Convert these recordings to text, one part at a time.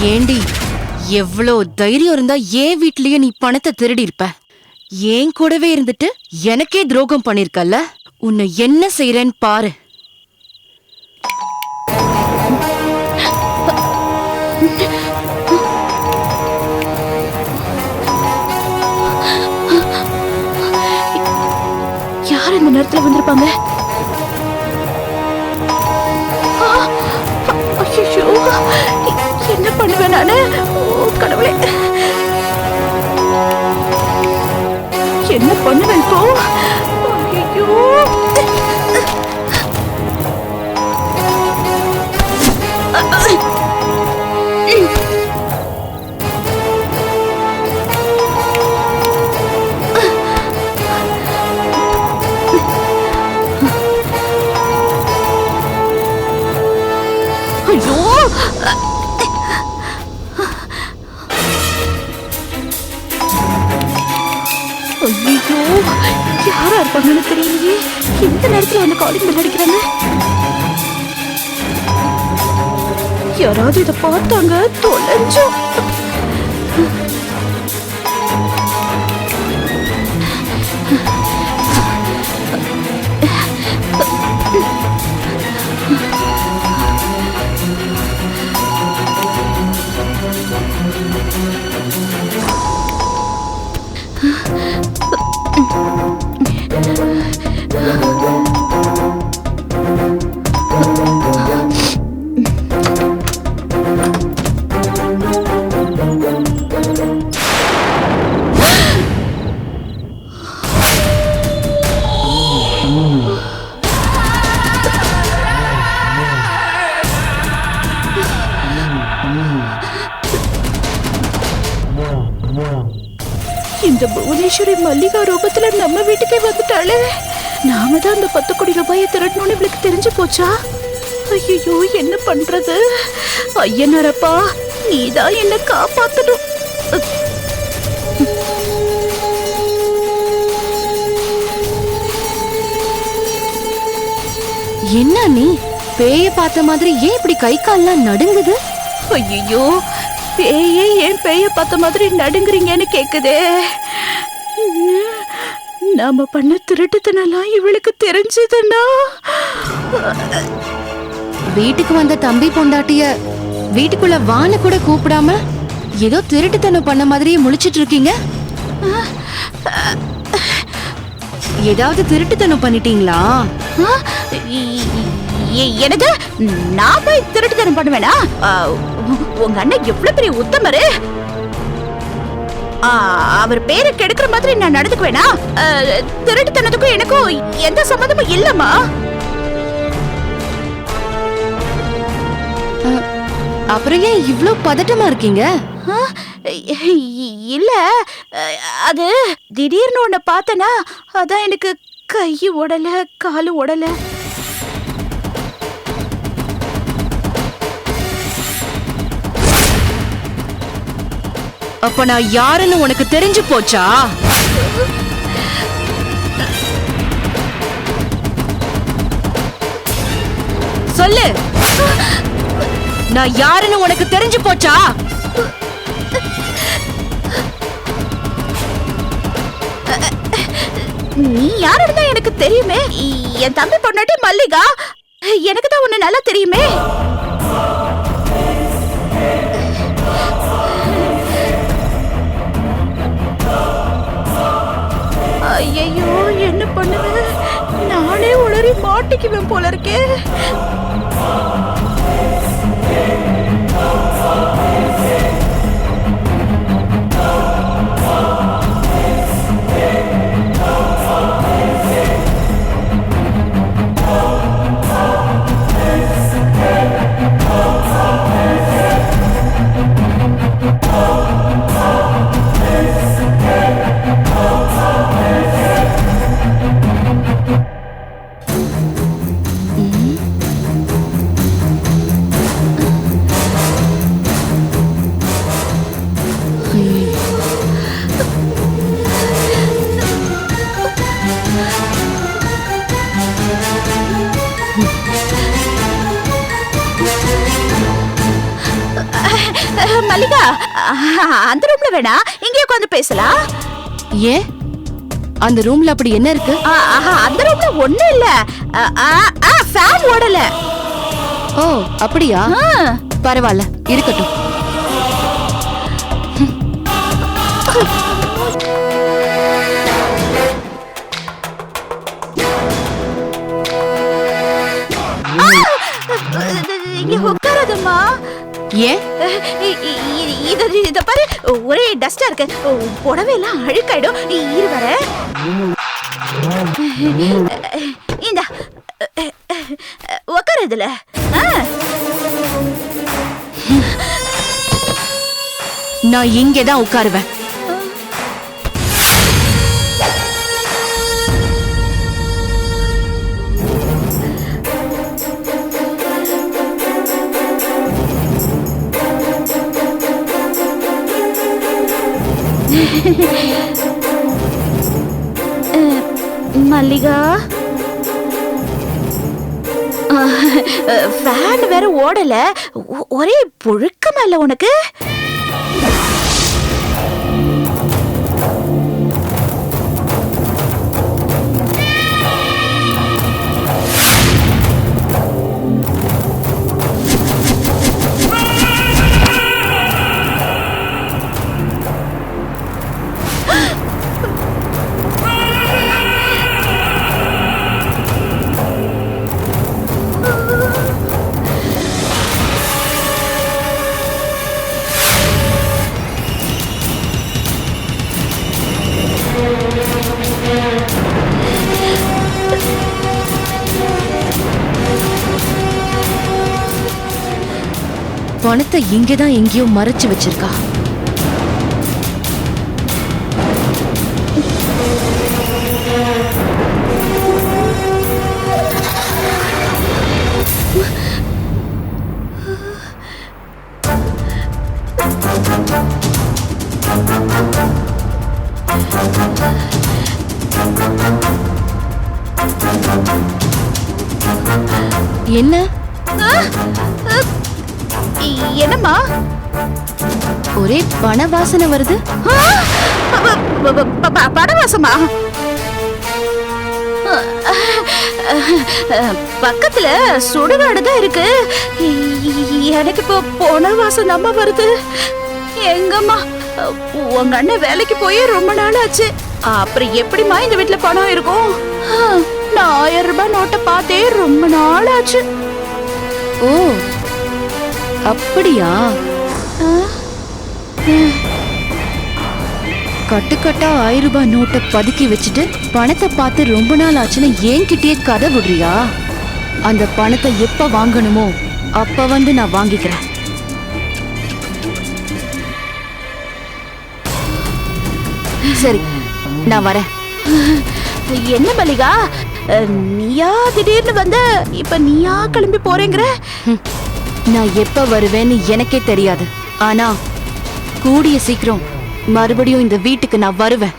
ஏண்டி, எவ்வளோ தைரியம் இருந்தா ஏன் வீட்லயே நீ பணத்தை திருடி இருப்ப? ஏன் கூடவே இருந்துட்டு எனக்கே துரோகம் பண்ணிருக்கல்ல? உன்னை என்ன செய்யறேன்னு பாரு. யார் இந்த நேரத்துல வந்திருப்பாங்க? என்ன பண்ணுவேன் நானு? கடவுளே, என்ன பண்ணுவேன் இப்போ? ஐயோ, ஐயோ, யாரா இருப்பாங்கன்னு தெரியலையே. இந்த நேரத்துல வந்து காலிங் பெல் அடிக்கிறாங்க. யாராவது இதை பார்த்தாங்க தொலைஞ்சோம். இந்த புவனேஸ்வரி மல்லிகா ரூபத்துல நம்ம வீட்டுக்கே வந்துட்டாளே. நாம தான் அந்த 10 கோடி ரூபாயை திரட்டணும்னு இவளுக்கு தெரிஞ்சு போச்சா? ஐயோ, என்ன பண்றது? ஐயனாரப்பா, நீதான் என்ன காப்பாத்தணும். என்ன நீ பேய பார்த்த மாதிரி ஏன் இப்படி கை கால்லாம் நடுங்குது? ஐயோ, பேயே ஏன் பேய பார்த்த மாதிரி நடுங்குறீங்கன்னு கேக்குதே. நாம பண்ண திருட்டுத்தனெல்லாம் இவளுக்கு தெரிஞ்சதுன்னா? வீட்டுக்கு வந்த தம்பி பொண்டாட்டிய வீட்டுக்குள்ள வான்னு கூட கூப்பிடாம ஏதோ திருட்டுத்தனம் பண்ண மாதிரியே முழிச்சிட்டு இருக்கீங்க. ஏதாவது திருட்டுத்தனம் பண்ணிட்டீங்களா? எனக்கு நான் போய் திருட்டுத்தனம் பண்ணுவேனா? உங்க அண்ணன் எவ்வளவு பெரிய உத்தமரு. அவர் பேரை கெடுக்கிற மாதிரி நான் நடந்துக்குவேனா? திருட்டுத்தனத்துக்கும் எனக்கும் எந்த சம்மந்தமும் இல்லம்மா. அப்புறம் ஏன் இவ்ளோ பதட்டமா இருக்கீங்க? இல்ல, அது திடீர்னு உன்னை பார்த்தனா, அதான் எனக்கு கை உடல காலு உடல. அப்ப நான் யாருன்னு உனக்கு தெரிஞ்சு போச்சா? சொல்லு, நான் யாருன்னு உனக்கு தெரிஞ்சு போச்சா? நீ யாருன்னு எனக்கு தெரியுமே. என் தம்பி பொண்டாட்டி மல்லிகா. எனக்கு தான் உன்னை நல்லா தெரியுமே. ஐயோ, என்ன பண்ணுவேன்? நானே உளறி மாட்டிக்குவேன் போல இருக்கே. மல்லிகா, அந்த ரூம்ல வேணா, இங்கே உட்காந்து பேசலாம். ஏன் அந்த ரூம்ல அப்படி என்ன இருக்கு? அந்த ரூம்ல ஒண்ணும் இல்ல. ஃபேன் ஓடல. ஓ அப்படியா? பரவாயில்ல, இருக்கட்டும். இங்க உட்காராதம்மா. ஏன்? இத பாரு, ஒரே டஸ்டா இருக்கு. புடவை எல்லாம் அழுக்காயிடும். இரு வர. இந்த உட்கார இதுல. நான் இங்கேதான் உட்காருவேன். மல்லிகா, ஃபேன் வேற ஓடல. ஒரே புழுக்கமா இல்ல உனக்கு? பணத்தை இங்கதான் எங்கேயோ மறைச்சு வச்சிருக்கா. என்ன? என்னம்மா? ஒரே பண வாசனை வருது. பணவாசமா? பக்கத்துல சுடுகாடுதான் இருக்கு. எனக்கு இப்போ பண வாசம் நம்ம வருது. எங்கம்மா, உங்க அண்ணன் வேலைக்கு போய் ரொம்ப நாள் ஆச்சு. அப்புறம் எப்படிமா இந்த வீட்டுல பணம் இருக்கும்? நான் 1000 ரூபாய் நோட்டை பார்த்தே ரொம்ப நாள் ஆச்சு. ஓ அப்படியா? கட்டுக்கட்டா 1000 ரூபாய் நோட்டை பதுக்கி வச்சுட்டு பணத்தை பார்த்து ரொம்ப நாள் ஆச்சுன்னு என்கிட்டயே கதை விடுறியா? அந்த பணத்தை எப்ப வாங்கணுமோ அப்ப வந்து நான் வாங்கிக்கிறேன். சரி, நான் வரேன். என்ன மல்லிகா, நீயா திடீர்னு வந்த, இப்ப நீயா கிளம்பி போறேங்கிற? நான் எப்ப வருவேன்னு எனக்கே தெரியாது. ஆனா கூடிய சீக்கிரம் மறுபடியும் இந்த வீட்டுக்கு நான் வருவேன்.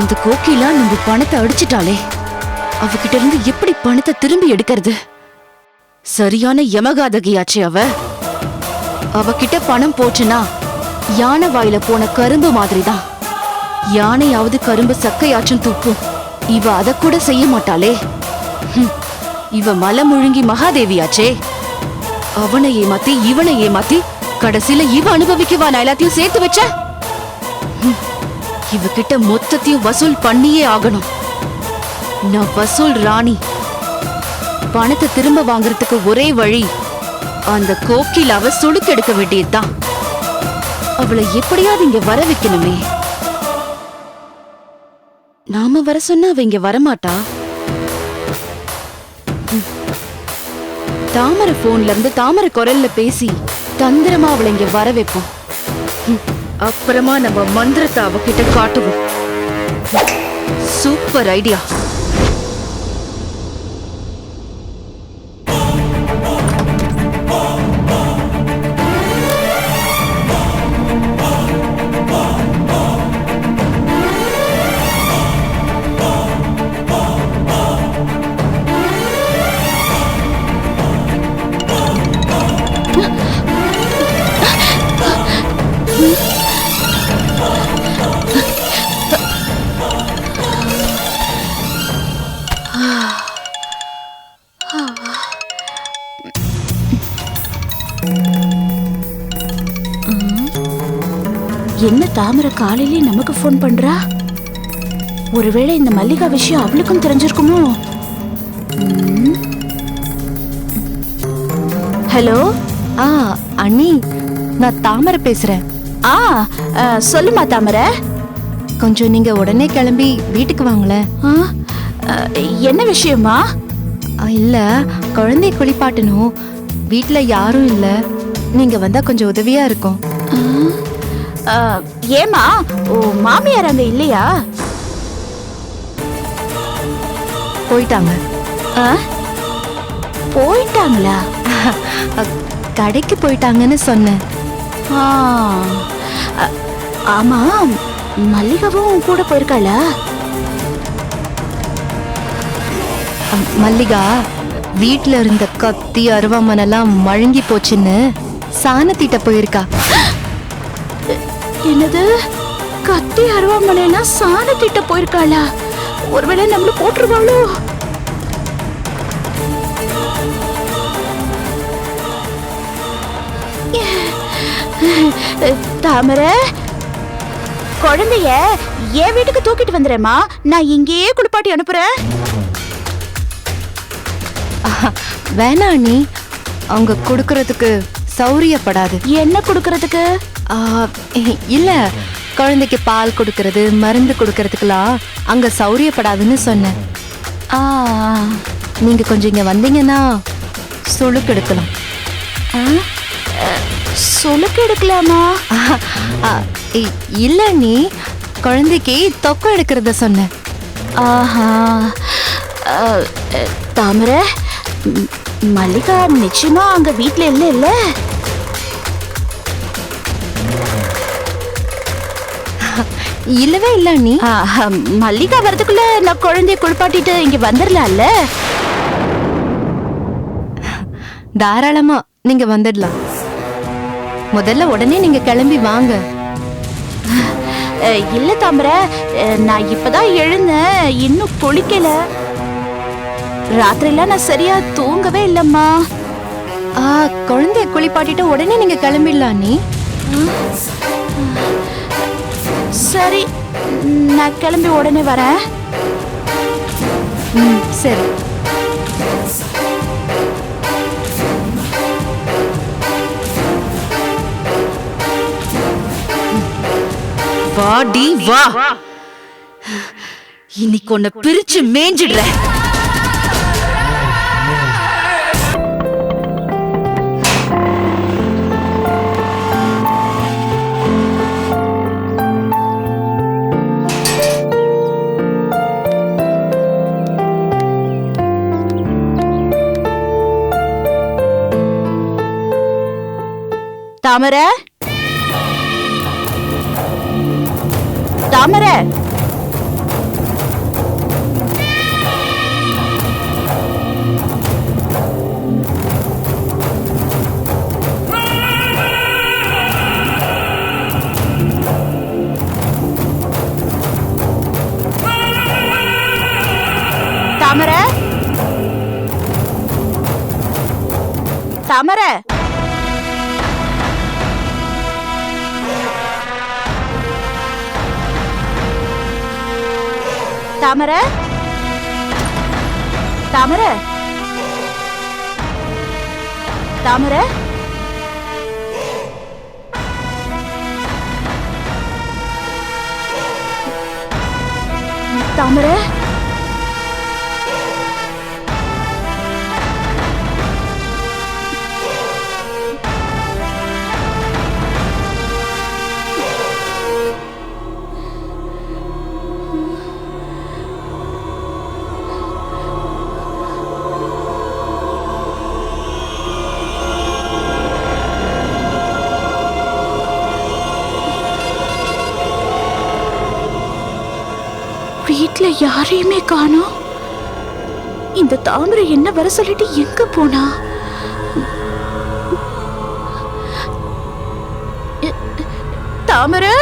அந்த கோகிலா நம்ம பணத்தை அடிச்சிட்டாளே, அவகிட்ட இருந்து எப்படி பணத்தை திரும்பி எடுக்கிறது? சரியான யமகாதகியாச்சே அவ. அவகிட்ட பணம் போச்சுன்னா யானை வாயில போன கரும்பு மாதிரிதான். யானையாவது கரும்பு சக்கையாச்சும் தூக்கும், இவ அத கூட செய்ய மாட்டாளே. இவ மலை முழுங்கி மகாதேவியாச்சே. அவனை ஏமாத்தி இவனை ஏமாத்தி கடைசியில இவ அனுபவிக்குவா நான் எல்லாத்தையும் சேர்த்து வச்ச. இவகிட்ட மொத்தத்தையும் வசூல் பண்ணியே ஆகணும். நான் வசூல் ராணி. பணத்தை திரும்ப வாங்குறதுக்கு ஒரே வழி அந்த கோகிலாவை சுடுக்கெடுக்க வேண்டியதுதான். அவளை எப்படியாவது இங்க வர வைக்கணுமே. நாம வர சொன்னா அவ இங்க வரமாட்டா. தாமரை போன்ல இருந்து தாமரை குரல்ல பேசி தந்திரமா அவளை இங்க வர வைப்போம். அப்புறமா நம்ம மந்திரத்தை அவகிட்ட காட்டுவோம். Super idea. என்ன தாமரை காலையிலே நமக்கு போன் பண்றா? ஒருவேளை இந்த மல்லிகா விஷயம் அவளுக்கும் தெரிஞ்சிருக்குமோ? ஹலோ. அண்ணி, நான் தாமரை பேசுறேன். சொல்லுமா தாமரை. கொஞ்சம் நீங்க உடனே கிளம்பி வீட்டுக்கு வாங்களேன். என்ன விஷயமா? இல்ல, குழந்தைய குளிப்பாட்டணும். வீட்டுல யாரும் இல்ல, நீங்க வந்தா கொஞ்சம் உதவியா இருக்கும். ஏமா, ஓ மாமியார் அங்க இல்லையா? போயிட்டாங்க. போயிட்டாங்களா? கடைக்கு போயிட்டாங்கன்னு சொன்னேன். ஆமா, மல்லிகாவும் கூட போயிருக்காளா? மல்லிகா வீட்டுல இருந்த கத்தி அருவாமனெல்லாம் மழுங்கி போச்சுன்னு சாணத்திட்ட போயிருக்கா. என்னது? கத்தி அருவாமனைனா சாணத்திட்ட போயிருக்காளா? ஒருவேளை நம்மள போட்டுருவாளோ? தாமரை, குழந்தைய என் வீட்டுக்கு தூக்கிட்டு வந்துறேம்மா. நான் இங்கேயே குளிப்பாட்டி அனுப்புறேன். வேணா நீ, அவங்க கொடுக்கறதுக்கு சௌரியப்படாது. என்ன கொடுக்கறதுக்கு? இல்ல, குழந்தைக்கு பால் கொடுக்கறது, மருந்து கொடுக்கறதுக்கெல்லாம் அங்க சௌரியப்படாதுன்னு சொன்னேன். நீங்க கொஞ்சம் இங்க வந்தீங்கன்னா சுளுக்கு எடுக்கலாம். சுளுக்கு எடுக்கலாமா? இல்ல நீ, குழந்தைக்கு தொக்கம் எடுக்கிறத சொன்னேன். தாமரை, மல்லிகா நிச்சயமா அங்க வீட்டுல இல்ல? இல்லவே இல்ல நீ. மல்லிகா வரதுக்குள்ள நான் குழந்தைய குளிப்பாட்டிட்டு இங்க வந்துடலாம்ல? தாராளமா நீங்க வந்துடலாம். முதல்ல உடனே நீங்க கிளம்பி வாங்க. இல்ல தாமரை, நான் இப்பதான் எழுந்தேன், இன்னும் குளிக்கல. ராத்திரிலாம் நான் சரியா தூங்கவே இல்லம்மா. குழந்தைய குளிப்பாட்டிட்டு உடனே நீங்க கிளம்பிடலாம் நீ. சரி, நான் கிளம்பி உடனே வரேன். சரி. வாடி வா, இன்னைக்கு உன்னை பிரிச்சு மேஞ்சிடுறேன். தாமரை, தாமரை, தாமரை, தாமரை. தாமரை தாமரை தாமரை தாமரை வீட்ல யாரையுமே காணோம். இந்த தாமரை என்ன வர சொல்லிட்டு எங்க போனா? தாமரை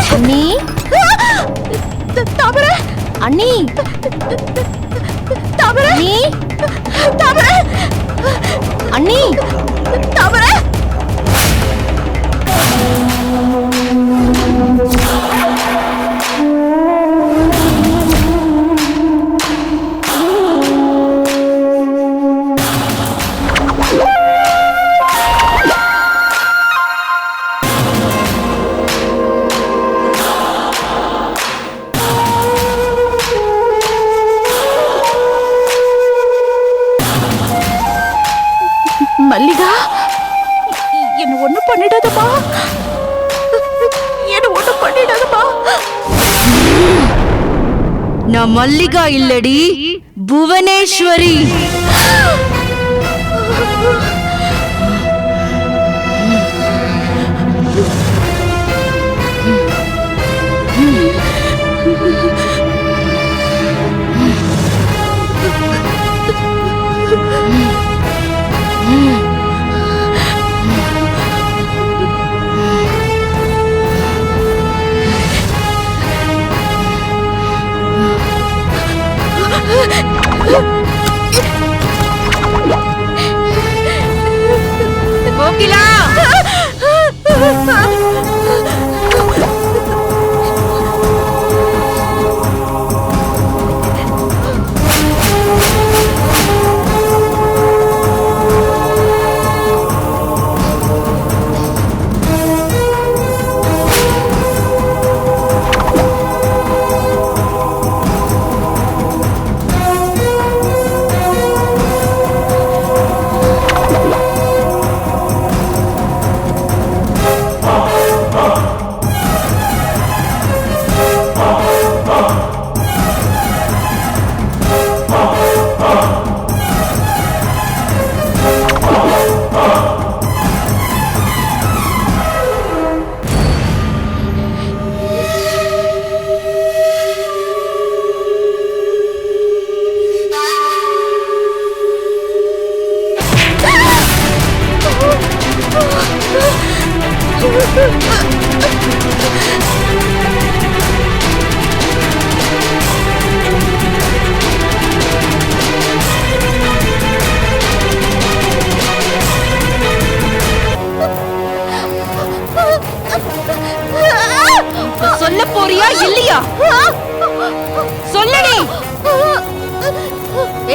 அண்ணி தாமரை அண்ணி தாமரை அண்ணி தாமரை அண்ணி தாமரை மல்லிகா, என்ன ஒண்ணு பண்ணிடாதமா, என்ன ஒண்ணு பண்ணிடாதமா. நான் மல்லிகா இல்லடி, புவனேஸ்வரி. கோகிலா, சொல்ல போறியா இல்லையா? சொல்லடி.